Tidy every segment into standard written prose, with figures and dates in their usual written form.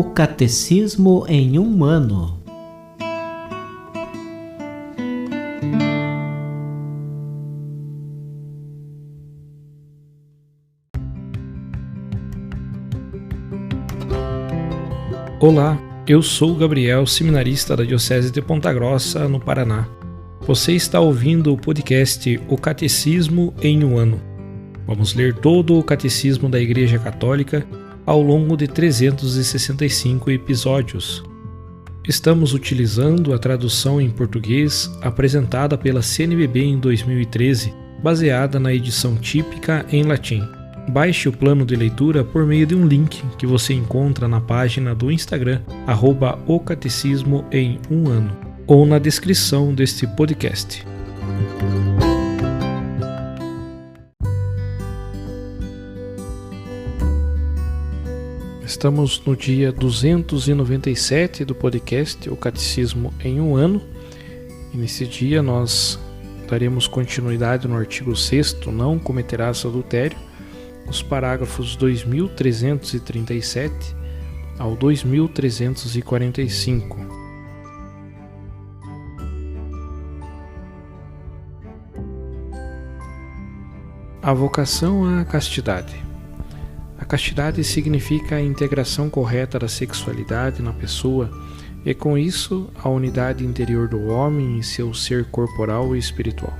O Catecismo em um Ano. Olá, eu sou o Gabriel, seminarista da Diocese de Ponta Grossa, no Paraná. Você está ouvindo o podcast O Catecismo em um Ano. Vamos ler todo o Catecismo da Igreja Católica ao longo de 365 episódios. Estamos utilizando a tradução em português apresentada pela CNBB em 2013, baseada na edição típica em latim. Baixe o plano de leitura por meio de um link que você encontra na página do Instagram, @ocatecismo em um ano, ou na descrição deste podcast. Estamos no dia 297 do podcast O Catecismo em um Ano, e nesse dia nós daremos continuidade no artigo 6º, Não cometerás adultério, os parágrafos 2337 ao 2345. A vocação à castidade. A castidade significa a integração correta da sexualidade na pessoa e, com isso, a unidade interior do homem em seu ser corporal e espiritual.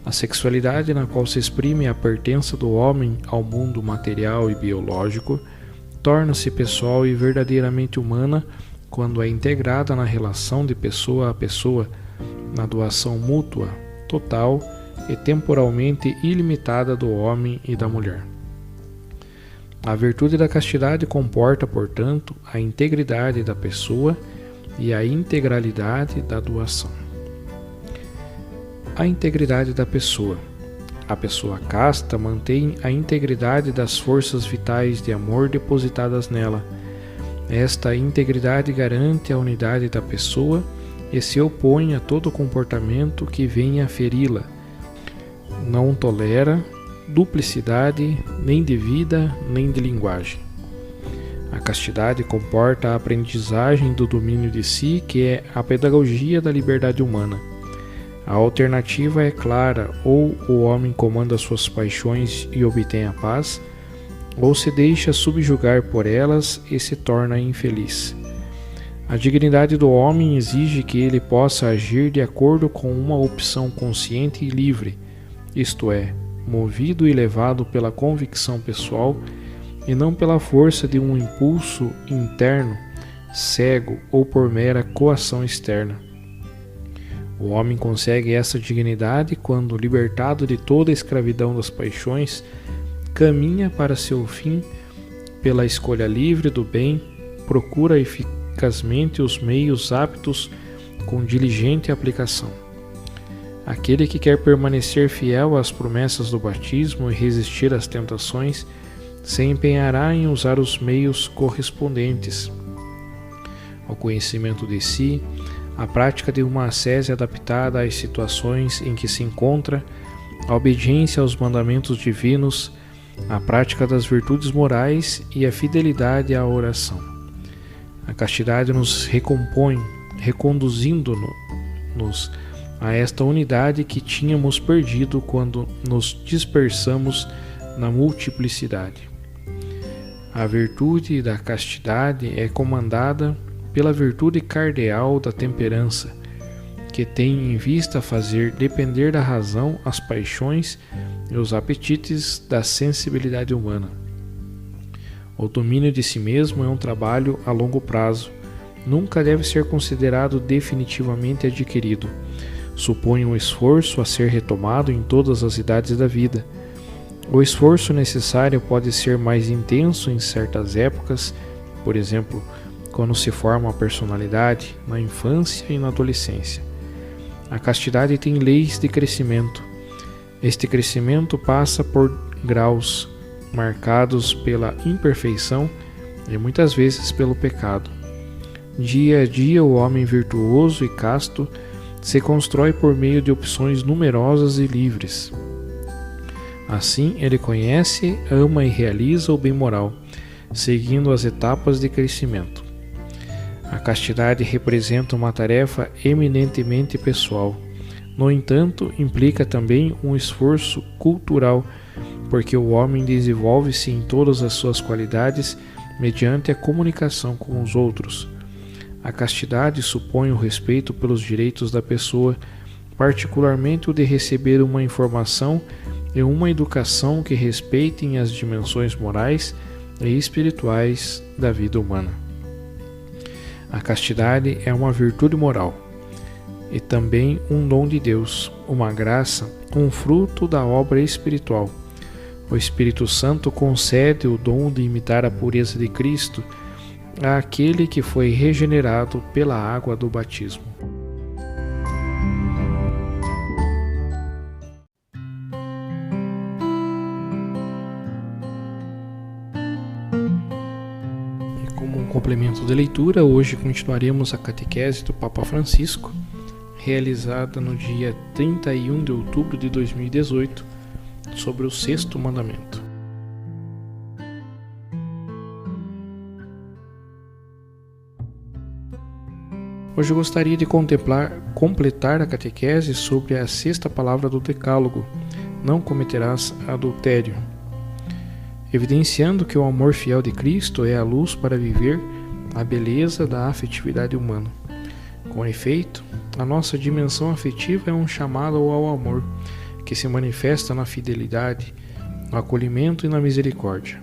A sexualidade na qual se exprime a pertença do homem ao mundo material e biológico torna-se pessoal e verdadeiramente humana quando é integrada na relação de pessoa a pessoa, na doação mútua, total e temporalmente ilimitada do homem e da mulher. A virtude da castidade comporta, portanto, a integridade da pessoa e a integralidade da doação. A integridade da pessoa. A pessoa casta mantém a integridade das forças vitais de amor depositadas nela. Esta integridade garante a unidade da pessoa e se opõe a todo comportamento que venha a feri-la. Não tolera duplicidade nem de vida nem de linguagem. A castidade comporta a aprendizagem do domínio de si, que é a pedagogia da liberdade humana. A alternativa é clara: ou o homem comanda suas paixões e obtém a paz, ou se deixa subjugar por elas e se torna infeliz. A dignidade do homem exige que ele possa agir de acordo com uma opção consciente e livre, isto é, movido e levado pela convicção pessoal e não pela força de um impulso interno, cego ou por mera coação externa. O homem consegue essa dignidade quando, libertado de toda a escravidão das paixões, caminha para seu fim pela escolha livre do bem, procura eficazmente os meios aptos com diligente aplicação. Aquele que quer permanecer fiel às promessas do batismo e resistir às tentações, se empenhará em usar os meios correspondentes ao conhecimento de si, a prática de uma ascese adaptada às situações em que se encontra, a obediência aos mandamentos divinos, a prática das virtudes morais e a fidelidade à oração. A castidade nos recompõe, reconduzindo-nos a esta unidade que tínhamos perdido quando nos dispersamos na multiplicidade. A virtude da castidade é comandada pela virtude cardeal da temperança, que tem em vista fazer depender da razão as paixões e os apetites da sensibilidade humana. O domínio de si mesmo é um trabalho a longo prazo, nunca deve ser considerado definitivamente adquirido. Supõe um esforço a ser retomado em todas as idades da vida. O esforço necessário pode ser mais intenso em certas épocas, por exemplo, quando se forma a personalidade, na infância e na adolescência. A castidade tem leis de crescimento. Este crescimento passa por graus, marcados pela imperfeição e muitas vezes pelo pecado. Dia a dia, o homem virtuoso e casto se constrói por meio de opções numerosas e livres. Assim, ele conhece, ama e realiza o bem moral, seguindo as etapas de crescimento. A castidade representa uma tarefa eminentemente pessoal. No entanto, implica também um esforço cultural, porque o homem desenvolve-se em todas as suas qualidades mediante a comunicação com os outros. A castidade supõe o respeito pelos direitos da pessoa, particularmente o de receber uma informação e uma educação que respeitem as dimensões morais e espirituais da vida humana. A castidade é uma virtude moral e também um dom de Deus, uma graça, um fruto da obra espiritual. O Espírito Santo concede o dom de imitar a pureza de Cristo àquele que foi regenerado pela água do batismo. E como um complemento de leitura, hoje continuaremos a catequese do Papa Francisco, realizada no dia 31 de outubro de 2018, sobre o sexto mandamento. Hoje eu gostaria de completar a catequese sobre a sexta palavra do Decálogo: não cometerás adultério, evidenciando que o amor fiel de Cristo é a luz para viver a beleza da afetividade humana. Com efeito, a nossa dimensão afetiva é um chamado ao amor, que se manifesta na fidelidade, no acolhimento e na misericórdia.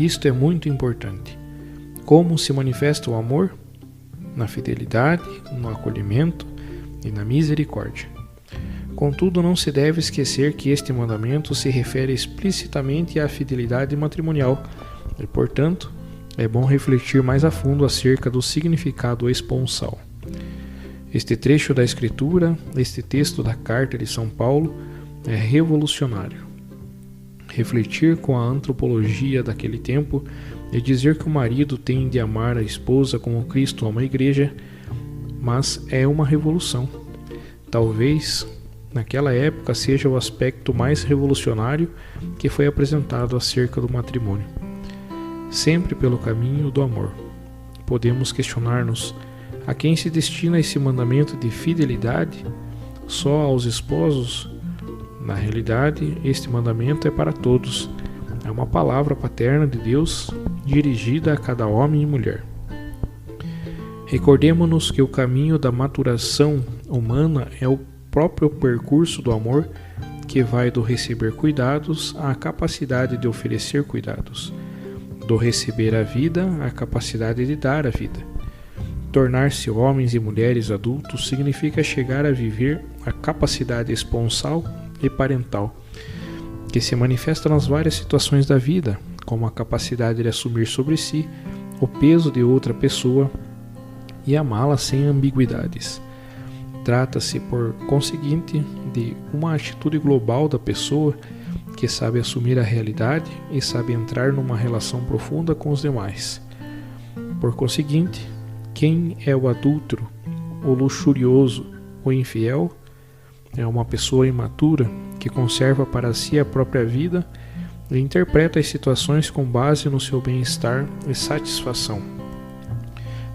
Isto é muito importante. Como se manifesta o amor? Na fidelidade, no acolhimento e na misericórdia. Contudo, não se deve esquecer que este mandamento se refere explicitamente à fidelidade matrimonial e, portanto, é bom refletir mais a fundo acerca do significado esponsal. Este trecho da Escritura, este texto da Carta de São Paulo, é revolucionário. Refletir com a antropologia daquele tempo e dizer que o marido tem de amar a esposa como Cristo ama a igreja, mas é uma revolução. Talvez, naquela época, seja o aspecto mais revolucionário que foi apresentado acerca do matrimônio. Sempre pelo caminho do amor. Podemos questionar-nos: a quem se destina esse mandamento de fidelidade? Só aos esposos? Na realidade, este mandamento é para todos. É uma palavra paterna de Deus dirigida a cada homem e mulher. Recordemo-nos que o caminho da maturação humana é o próprio percurso do amor, que vai do receber cuidados à capacidade de oferecer cuidados, do receber a vida à capacidade de dar a vida. Tornar-se homens e mulheres adultos significa chegar a viver a capacidade esponsal e parental, que se manifesta nas várias situações da vida, como a capacidade de assumir sobre si o peso de outra pessoa e amá-la sem ambiguidades. Trata-se, por conseguinte, de uma atitude global da pessoa que sabe assumir a realidade e sabe entrar numa relação profunda com os demais. Por conseguinte, quem é o adúltero, o luxurioso, o infiel, é uma pessoa imatura que conserva para si a própria vida e interpreta as situações com base no seu bem-estar e satisfação.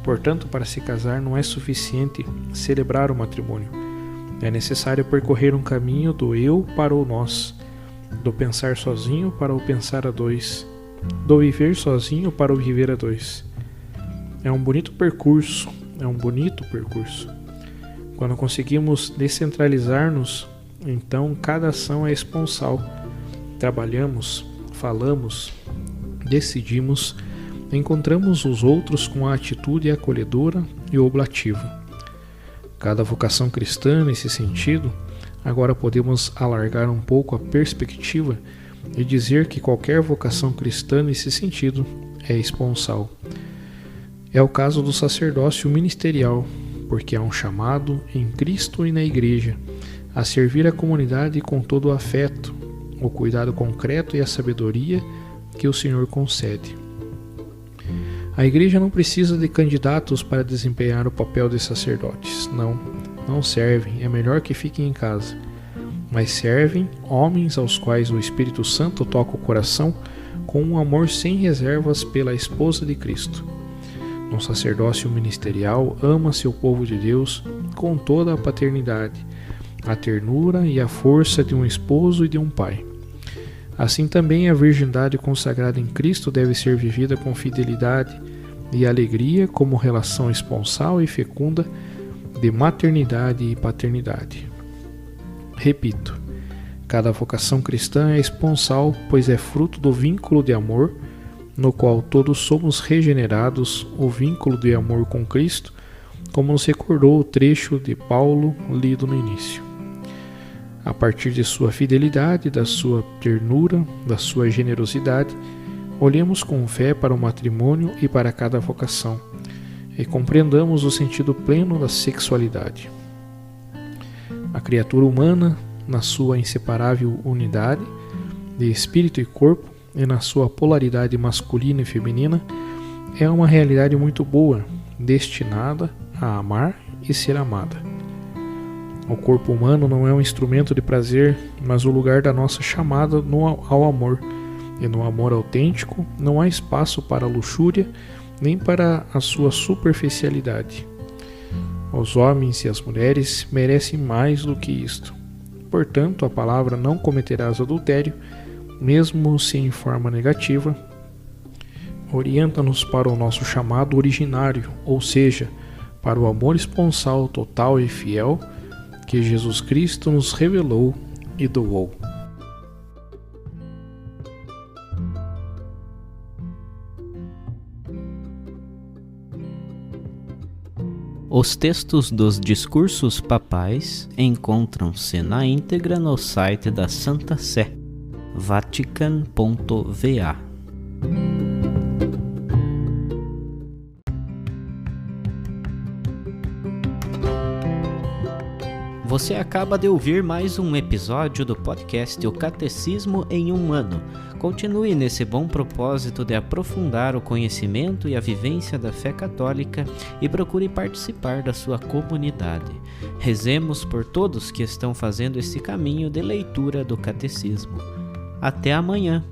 Portanto, para se casar não é suficiente celebrar o matrimônio. É necessário percorrer um caminho do eu para o nós, do pensar sozinho para o pensar a dois, do viver sozinho para o viver a dois. É um bonito percurso. Quando conseguimos descentralizar-nos, então cada ação é esponsal. Trabalhamos, falamos, decidimos, encontramos os outros com a atitude acolhedora e oblativa. Cada vocação cristã, nesse sentido, agora podemos alargar um pouco a perspectiva e dizer que qualquer vocação cristã nesse sentido é esponsal. É o caso do sacerdócio ministerial, porque há um chamado em Cristo e na Igreja a servir a comunidade com todo o afeto, o cuidado concreto e a sabedoria que o Senhor concede. A Igreja não precisa de candidatos para desempenhar o papel de sacerdotes. Não servem, é melhor que fiquem em casa. Mas servem homens aos quais o Espírito Santo toca o coração com um amor sem reservas pela esposa de Cristo. No sacerdócio ministerial, ama-se o povo de Deus com toda a paternidade, a ternura e a força de um esposo e de um pai. Assim também a virgindade consagrada em Cristo deve ser vivida com fidelidade e alegria como relação esponsal e fecunda de maternidade e paternidade. Repito, cada vocação cristã é esponsal, pois é fruto do vínculo de amor, no qual todos somos regenerados, o vínculo de amor com Cristo, como nos recordou o trecho de Paulo lido no início. A partir de sua fidelidade, da sua ternura, da sua generosidade, olhemos com fé para o matrimônio e para cada vocação, e compreendamos o sentido pleno da sexualidade. A criatura humana, na sua inseparável unidade de espírito e corpo, e na sua polaridade masculina e feminina, é uma realidade muito boa, destinada a amar e ser amada. O corpo humano não é um instrumento de prazer, mas o lugar da nossa chamada ao amor. E no amor autêntico não há espaço para a luxúria, nem para a sua superficialidade. Os homens e as mulheres merecem mais do que isto. Portanto, a palavra não cometerás adultério, mesmo se em forma negativa, orienta-nos para o nosso chamado originário, ou seja, para o amor esponsal total e fiel que Jesus Cristo nos revelou e doou. Os textos dos discursos papais encontram-se na íntegra no site da Santa Sé, vatican.va. Você acaba de ouvir mais um episódio do podcast O Catecismo em um Ano. Continue nesse bom propósito de aprofundar o conhecimento e a vivência da fé católica e procure participar da sua comunidade. Rezemos por todos que estão fazendo esse caminho de leitura do Catecismo. Até amanhã!